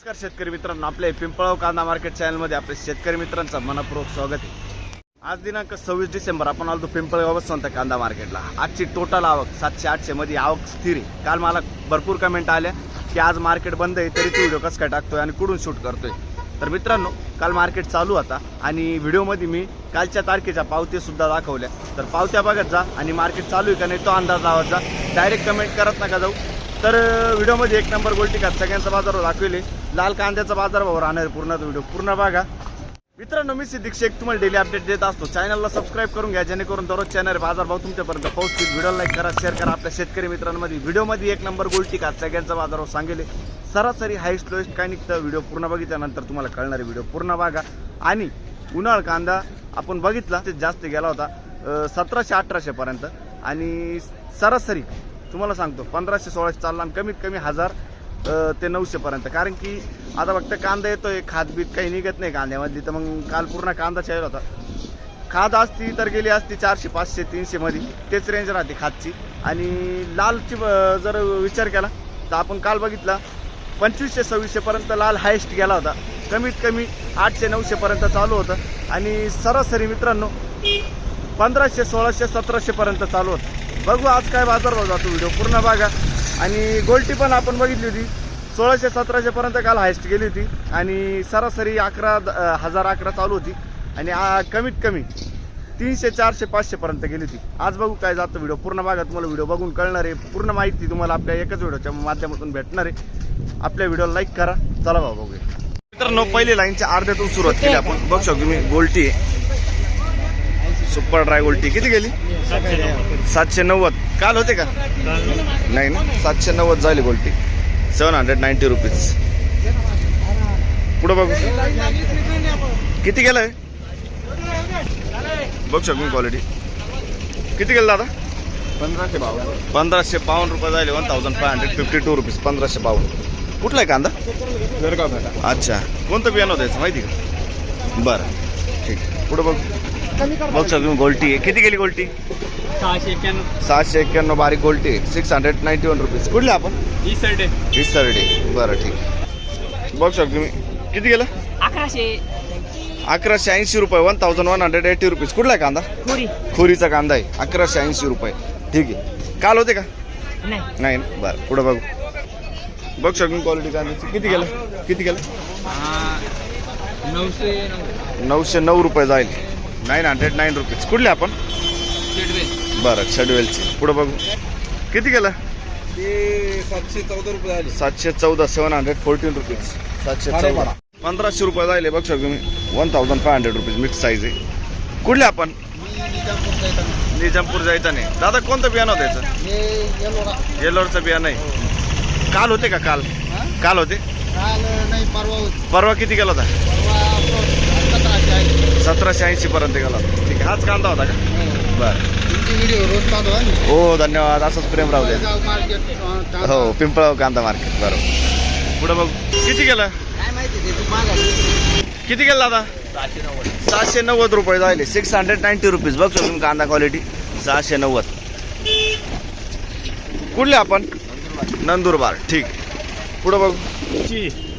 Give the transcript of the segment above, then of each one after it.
नमस्कार शेतकरी मित्रांनो, आपल्या पिंपळगाव कांदा मार्केट चॅनलमध्ये आपल्या शेतकरी मित्रांचं मनपूर्वक स्वागत आहे। आज दिनांक 26 डिसेंबर आपण आलो पिंपळगाव संत कांदा मार्केटला। आजची टोटल आवक 700-800 मध्ये आवक स्थिर आहे। काल मला भरपूर कमेंट आल्या की आज मार्केट बंद आहे तरी तू व्हिडिओ कसं काय टाकतोय आणि कुठून शूट करतोय। तर मित्रांनो, काल मार्केट चालू होता आणि व्हिडिओमध्ये मी कालच्या तारखेच्या पावत्या सुद्धा दाखवल्या। तर पावत्या बघत जा आणि मार्केट चालू आहे का नाही तो अंदाज लावत जा। डायरेक्ट कमेंट करत नका जाऊ। तर व्हिडिओमध्ये एक नंबर गोल्टी का सगळ्यांचा बाजारभाव दाखवले, लाल कांद्याचा बाजारभाव राहणार पूर्ण व्हिडिओ पूर्ण बघा। मित्रांनो, मी सिद्दीक शेख तुम्हाला डेली अपडेट देत असतो। चॅनलला सबस्क्राईब करून घ्या जेणेकरून दररोज चॅनल बाजारभाव तुमच्यापर्यंत पोहोचतील। व्हिडिओ लाईक करा, शेअर करा आपल्या शेतकरी मित्रांमध्ये। व्हिडिओमध्ये एक नंबर गोल्टी का सगळ्यांचा बाजारभाव सांगेले, सरासरी हायस्ट लोएस्ट काय निघतं व्हिडिओ पूर्ण बघितल्यानंतर तुम्हाला कळणार आहे। व्हिडिओ पूर्ण बघा। आणि उन्हाळ कांदा आपण बघितला ते जास्त गेला होता 1700-1800 पर्यंत आणि सरासरी तुम्हाला सांगतो 1500-1600 चालला आणि कमीत कमी 1000 ते 900 पर्यंत। कारण की आता फक्त कांदा येतोय, खादबीत काही निघत नाही कांद्यामधली। तर मग काल पूर्ण कांदा चालला होता। खाद असती तर गेली असती 400, 500, 300 मध्ये, तेच रेंज राहते खादची। आणि लालची जर विचार केला तर आपण काल बघितला 2500-2600 पर्यंत लाल हायेस्ट गेला होता। कमीत कमी 800-900 पर्यंत चालू होतं आणि सरासरी मित्रांनो 1500-1600, 1700 पर्यंत चालू होतं। बघू आज काय बाजारभाव जातो, व्हिडिओ पूर्ण बघा। आणि गोल्टी पण आपण बघितली होती 1600-1700 पर्यंत काल हायस्ट गेली होती आणि सरासरी 11,000 चालू होती आणि कमीत कमी 300, 400, 500 पर्यंत गेली होती। आज बघू काय जातं, व्हिडिओ पूर्ण बघा। तुम्हाला व्हिडिओ बघून कळणार आहे, पूर्ण माहिती तुम्हाला आपल्या एकच व्हिडिओच्या माध्यमातून भेटणार आहे। आपल्या व्हिडिओला लाईक करा, चला भाऊ बघूया। मित्रांनो, पहिली लाईनच्या अर्ध्यातून सुरुवात केली आपण। बघू शकतो मी गोल्टी आहे, सुपर ड्राय गोल्टी किती गेली 790। काल होते का नाही ना, 790 झाली गोल्टी, 790 रुपीज। पुढे बघू किती गेलंय, बघू शकतो मी क्वालिटी किती गेलं दादा 1552 रुपये झाले, 1552 रुपीज 1552। कुठला आहे कांदा जळगाव? अच्छा, कोणतं बियाणं होतं याचं माहिती का? बरं ठीक, पुढे बघू बघू शकतो गोल्टी आहे। किती गेली गोल्टी 691 बारीक गोल्टी 691 रुपीज। कुठले आपण इसरडे बरं ठीक। बघू शकतो मी किती गेलं 1180 रुपये 1180 रुपीज। कुठला आहे कांदा? खोरीचा कांदा आहे, 1180 रुपये ठीक आहे। काल होते का नाही ना, बरं पुढे बघू बघू शकतो क्वालिटी कांद्याची किती गेलं 909 रुपये जाईल, 909 रुपीज। कुठले आपण? बरं छडवेलची। पुढे बघू किती गेलं 714 रुपये झाले, 714 714 रुपीज 714 1500 रुपये जायले। बघू शकतो मी 1500 रुपीज मिक्स साईज आहे। कुठले आपण? निजामपूर जायचं नाही दादा। कोणतं बियाणं होतं याचं? येलोरचं बियाणं आहे। काल होते का? काल होते परवा किती गेला होता? 1780 पर्यंत गेला होता ठीक आहे। हाच कांदा होता का? बरं हो धन्यवाद, असंच प्रेम राहू दे। हो पिंपळगाव कांदा मार्केट बरोबर। पुढे बघ किती गेलं दादा 790 रुपये झाले, 690 रुपीज। बघ तुम्ही कांदा क्वालिटी 690। कुठले आपण? नंदुरबार ठीक। पुढे बघ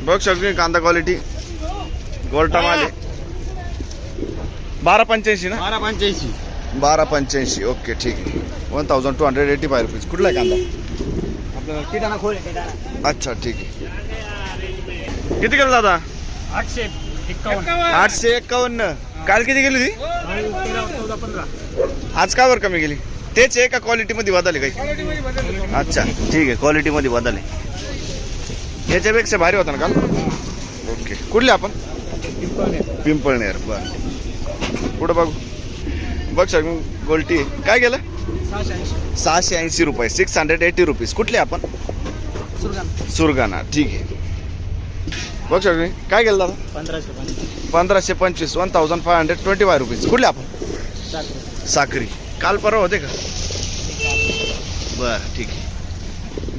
बघ शकतो कांदा क्वालिटी गोल्टा माले 1285 ना, 1285 ओके ठीक आहे। 1285 रुपीज। कुठला आहे कांदा? अच्छा ठीक आहे। किती गेलं दादा? 851। काल किती गेली होती? आज का वर कमी गेली? तेच आहे का क्वालिटी मध्ये बदल आहे काही? अच्छा ठीक आहे, क्वालिटी मध्ये बदल आहे। याच्यापेक्षा भारी होता ना काल? ओके। कुठले आपण? पिंपळनेर बरं। पुढे बघू बघ सर गोल्टी काय गेलं 680 रुपये 680 रुपीज। कुठले आपण? सुरगाणा ठीक आहे। बघ सर काय गेलं दादा 1525 1525 रुपीज। कुठले आपण? साखरी। काल परवा होते का? बरं ठीक आहे।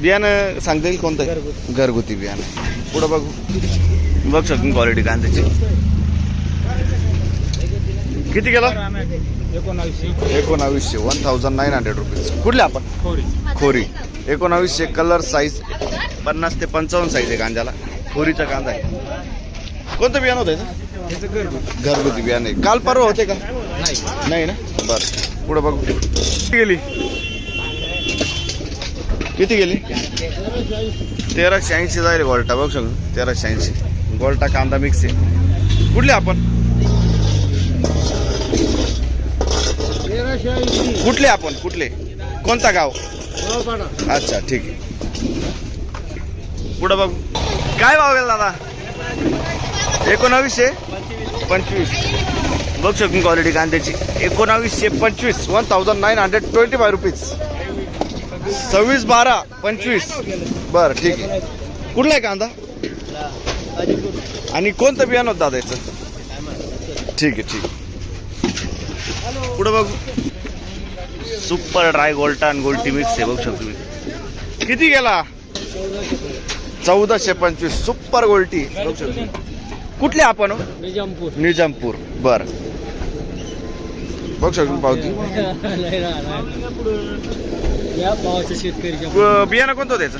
बियाणं सांगता येईल कोणतं? घरगुती बियाणं। पुढे बघू बघ शकतो क्वालिटी कांद्याची किती गेला 1900 1900 रुपीज। कुठले आपण? खोरी 1900 कलर साईज 50 ते 55 साईज आहे कांद्याला। खोरीचा कांदा आहे. कोणतं बियाणं होतं याचं? त्याचं घरगुती. घरगुती बियाणे. काल परवा होते का? नाही. नाही ना. बरं पुढं बघू. किती गेली? किती गेली? 1380 जाईल गोल्टा. बघू शकतो 1380 गोल्टा कांदा मिक्स आहे. कुठले आपण? कुठले आपण? कुठले? कोणता गाव? अच्छा ठीक आहे. पुढं बघू. काय भाव गेला दादा? 1925. बघू शकतो क्वालिटी कांद्याची. 1925 1925 रुपीज. 26/12/25. बरं ठीक आहे. कुठला आहे कांदा? आणि कोणतं बियाणं होतं दादा याचं? ठीक आहे ठीक आहे. पुढं बघू. सुपर ड्राय गोल्टा आणि गोल्टी मिक्स आहे. बघू शकतो तुम्ही. किती गेला? 1425 सुपर गोल्टी. बघू शकतो. कुठले आपण? निजामपूर. बर बघू शकतो पावती. बियाणं कोणतं होतं त्याचं?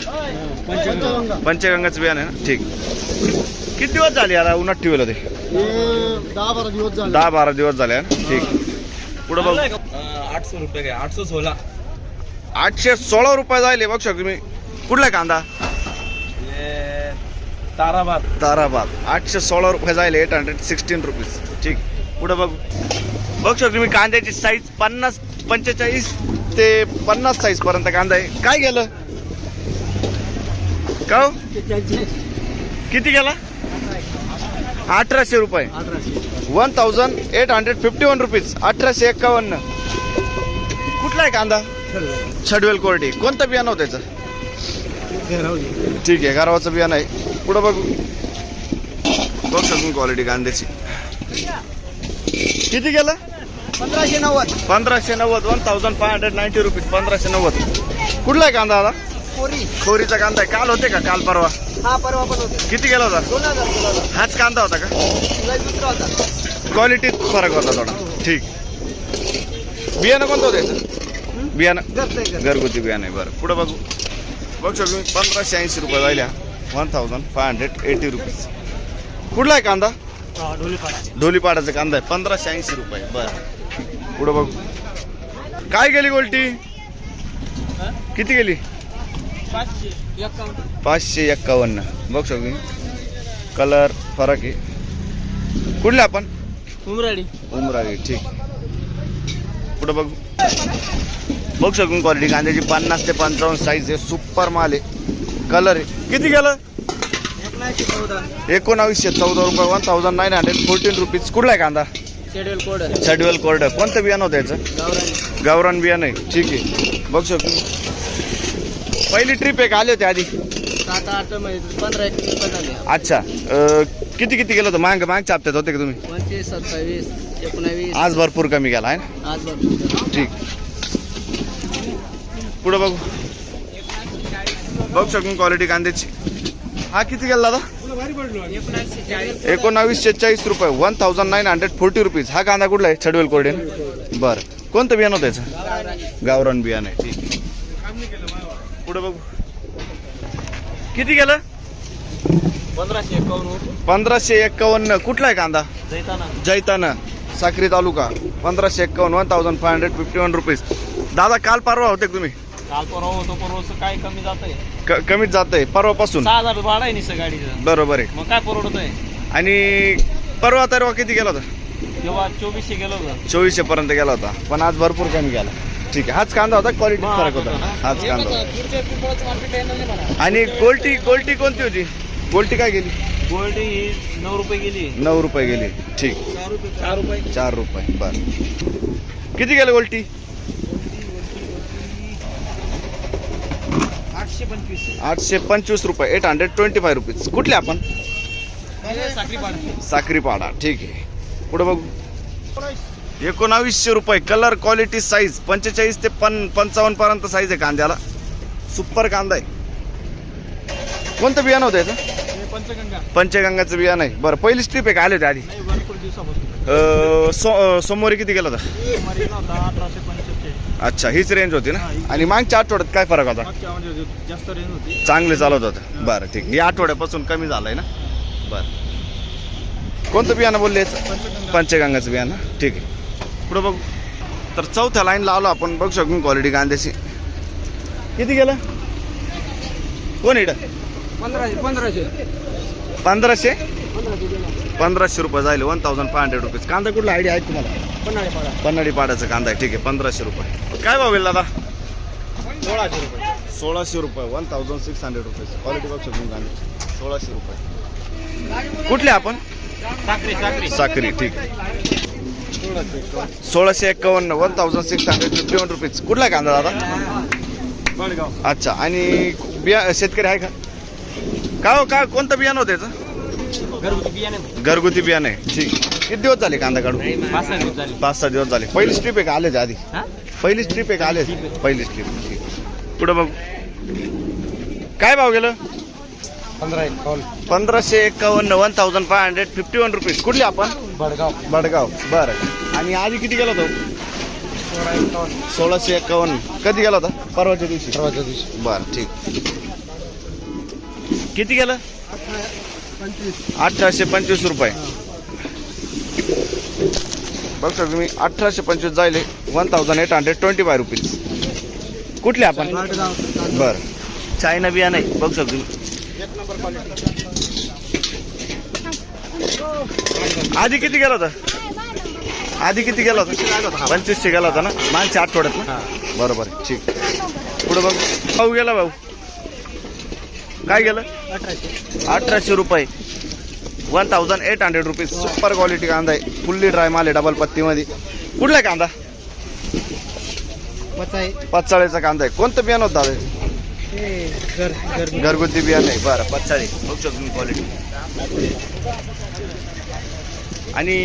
पंचगंगाचं बियाणं आहे ना. ठीक. किती दिवस झाले याला उन्हात ठेवलं ते? 10-12 दिवस झाले. 10-12 दिवस झाले ना. ठीक. पुढं बघ. 800 रुपये काय? 816. 816 रुपये जायले. बघू शकतो तुम्ही. कुठला कांदा? ताराबाद. 816 रुपये जायले. 816 रुपीज. ठीक. पुढं बघू. बघू शकतो तुम्ही कांद्याची साईज 45 ते 50 साईज पर्यंत कांदा आहे. काय गेलं का हो? किती गेला? 1800 रुपये. 1851 रुपीज. 1851. कुठला आहे कांदा? छडवेल कोरडी. कोणतं बियाणं होतं त्याचं? ठीक आहे गारवाचं बियाणं आहे. पुढं बघू. बघू शकतो क्वालिटी कांद्याची. किती गेलं? 1590. 1590 रुपीज. 1590. कुठला आहे कांदा आता? खोरीचा कांदा आहे. काल होते का? काल परवा? हा परवा पण होते. किती गेला होता? 2000. हाच कांदा होता का? दुसरा होता. क्वालिटीत फरक होता थोडा. ठीक. बियाणं कोणतं होतं याचं? बियाणं घरगुती बियाणं आहे. बरं पुढं बघू. बघू शकतो 1580 रुपये जायल्या. 1580 रुपीज. कुठला आहे कांदा? ढोलीपाडाचा कांदा आहे. 1580 रुपये. बरं पुढं बघू. काय गेली गोल्टी? किती गेली? 551. बघू शकतो कलर फरक आहे. कुठले आपण? उमराडी. ठीक. पुढं बघू. बघू शकतो क्वालिटी कांद्याची 50 ते 55 साईज आहे. सुपर माल आहे. कलर आहे. किती गेलं? 1914 रुपये. 1914 रुपीज. कुठला आहे कांदा? शेड्युल कोर्ड. कोणतं बियाणं होतं याचं? गावरान बियाणं आहे. ठीक आहे. बघू शकतो. पहिली ट्रिप एक आले होते आधी 7-8 मध्ये 15-21 अच्छा. किती गेलं होतं? मागच्या हप्त्यात होते का तुम्ही? 25, 27, 19. आज भरपूर कमी गेला आहे ना. आज भरपूर. ठीक. पुढं बघू. बघू शकतो क्वालिटी कांद्याची. हा किती गेला दादा? 1940 रुपये. 1940 रुपीज. हा कांदा कुठला आहे? छडवेल कोरडे. बरं कोणतं बियाणं होतं याचं? गावरान बियाणं आहे. ठीक. पुढे बघू. किती गेलं? 1551. कुठला आहे कांदा? जैताना साक्री तालुका. 1551. 1551 रुपीज. दादा काल परवा होते तुम्ही? काल परवा होतो. परवाचं काय कमी जात आहे? कमीच जात आहे परवापासून. 6000 भाडा आहे निसं गाडीचं. बरोबर आहे. मग काय परवडत आहे? आणि परवा किती गेला होता? तेव्हा 2400 गेलो होतं. 2400 पर्यंत गेला होता. पण आज भरपूर कमी गेला. ठीक आहे. हाच कांदा होता. क्वालिटी फरक होता. हाच कांदा होता. आणि गोल्टी कोणती होती? गोल्टी काय गेली? गोल्ड ही 9 रुपये गेली. 9 रुपये गेली. ठीक. 4 रुपये. बर किती गेलं गोल्टी? 825 रुपये. 825 रुपीज. कुठले आपण? साक्रीपाडा. ठीक आहे. पुढे बघू. 1900 रुपये. कलर क्वालिटी साईज 45 ते 55 पर्यंत साईज आहे कांद्याला. सुपर कांदा आहे. कोणतं बियाणं होतं याचं? पंचगंगाचं बियाणं आहे. बरं पहिली स्ट्रीप एक आले होते आधी भरपूर दिवसापासून. सोमवारी किती गेला होता? 1875. अच्छा, हीच रेंज होती ना. आणि मागच्या आठवड्यात काय फरक होता? जास्त रेंज होती. चांगले चालत होतं. बरं ठीक आहे. या आठवड्यापासून कमी झालंय ना. बरं, कोणतं बियाणं बोलले? पंचगंगाचं बियाणं. ठीक आहे, पुढं बघू. तर चौथ्या लाईनला आलो आपण. बघू शकून क्वालिटी कांद्याची. किती गेलं? कोण इकडं? 1500 रुपये जाईल. 1500 रुपीज. कांदा कुठला आयडिया आहे तुम्हाला? पन्हाळी पाड्याचा कांदा आहे. ठीक आहे, 1500 रुपये. काय भाव येईल दादा? 1600 रुपये. 1600 रुपीज. क्वालिटी बघू शकून कांदा 1600 रुपये. कुठले आपण? साक्री. ठीक आहे, 1651. 1651 रुपीज. कुठला कांदा दादा? अच्छा, आणि शेतकरी आहे का? काय हो, काय कोणतं बियाणं होतं याचं? घरगुती बियाणं आहे. ठीक. किती दिवस झाले कांदा काढून? 5-6 दिवस झाले. पहिली स्ट्रीप आहे का आले आधी? पहिली स्ट्रीप आहे का आले? पहिली स्ट्रीप. ठीक. पुढं बघ. काय भाव गेलं? 1551. 1551 रुपीज. कुठली आपण? बडगाव. बरं, आणि आधी किती गेला होता? 1651. कधी गेला होता? परवाच्या दिवशी. बरं ठीक. किती गेलं? 1825 रुपये. बघा तुम्ही, 1825 जायले. 1825 रुपीज. कुठले आपण? बरं, चायना बिया नाही. बघू शकतो तुम्ही. आधी किती गेला होता? 2500 गेला होता ना मागच्या आठवड्यात ना. बरोबर, ठीक. पुढे बघ. भाऊ गेला. भाऊ काय गेलं? 1800 रुपये. 1800 रुपीज. सुपर क्वालिटी कांदा आहे. फुल्ली ड्राय माल आहे. डबल पत्तीमध्ये. कुठला कांदा? पचाळीचा कांदा आहे. कोणतं बियाणं होतं दादा? घरगुती बियाणं आहे. बरं, पचाळी. बघू शकतो तुम्ही क्वालिटी. आणि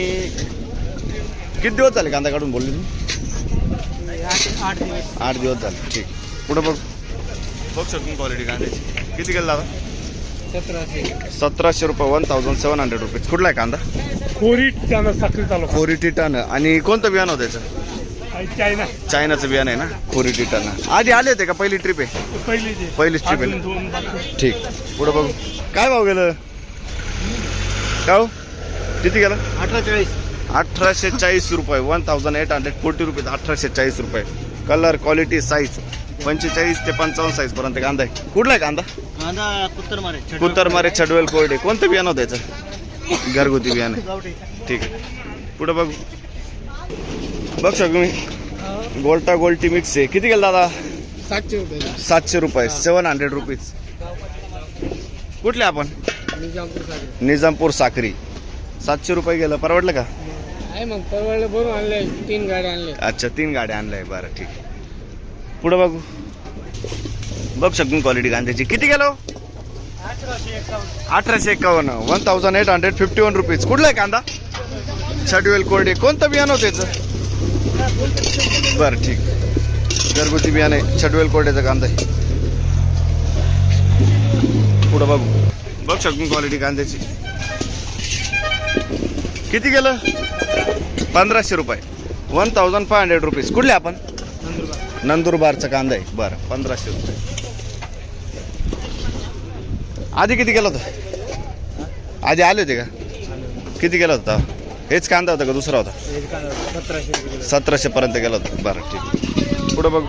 किती दिवस झाले कांदा काढून बोलले तुम्ही? 8 दिवस झाले. ठीक. पुढे बघ. बघू शकतो क्वालिटी कांद्याची. किती गेला दादा? 1700 रुपये. 1700 रुपीज. कुठला आहे कांदा? खोरी टिटान. आणि कोणतं बियाणं होतं त्याचं? चायनाचं बियाणं आहे ना. खोरी टिटान. आधी आले होते का? पहिली ट्रिप आहे? पहिली ट्रिप आहे. ठीक. पुढे बघू. काय भाव गेलं? काय हो, किती गेलं? 1840 रुपये. 1840 रुपीज. 1840 रुपये. कलर, क्वालिटी, साईज 45 ते 55 साईज पर्यंत कांदा आहे. कुठला आहे कांदा? कुत्तरमारे छडवेल कोरडे. कोणतं बियाणं होतं त्याचं? घरगुती बियाणं. ठीक आहे. पुढे बघू. बघ शकतो मी. गोल्टा गोल्टी मिक्स आहे. किती गेलं दादा? 700 रुपये. 700 रुपीज. कुठले आपण? निजामपूर साखरी. 700 रुपये गेलं. परवडलं का? भरून आणले. 3 गाड्या आणले. अच्छा, 3 गाड्या आणल्या. बरं ठीक. पुढे बघू. बघ शकतो क्वालिटी कांद्याची. किती गेलो? 1851. 1851 रुपीज. कुठला आहे कांदा? छडवेल कोरडे. कोणतं बियाणं होतं त्याचं? बरं ठीक. घरगुती बियाणं आहे. छडवेल कोरड्याचा कांदा आहे. पुढं बघू. बघ शकतो क्वालिटी कांद्याची. किती गेलं? 1500 रुपये. 1500 रुपीज. कुठले आपण? नंदुरबारचा कांदा आहे. बरं, 1500 रुपये. आधी किती गेला होता? आधी आले होते का? किती गेला होता? हेच कांदा होता का दुसरा होता? 1700 पर्यंत गेला होता. बरं ठीक. पुढं बघ.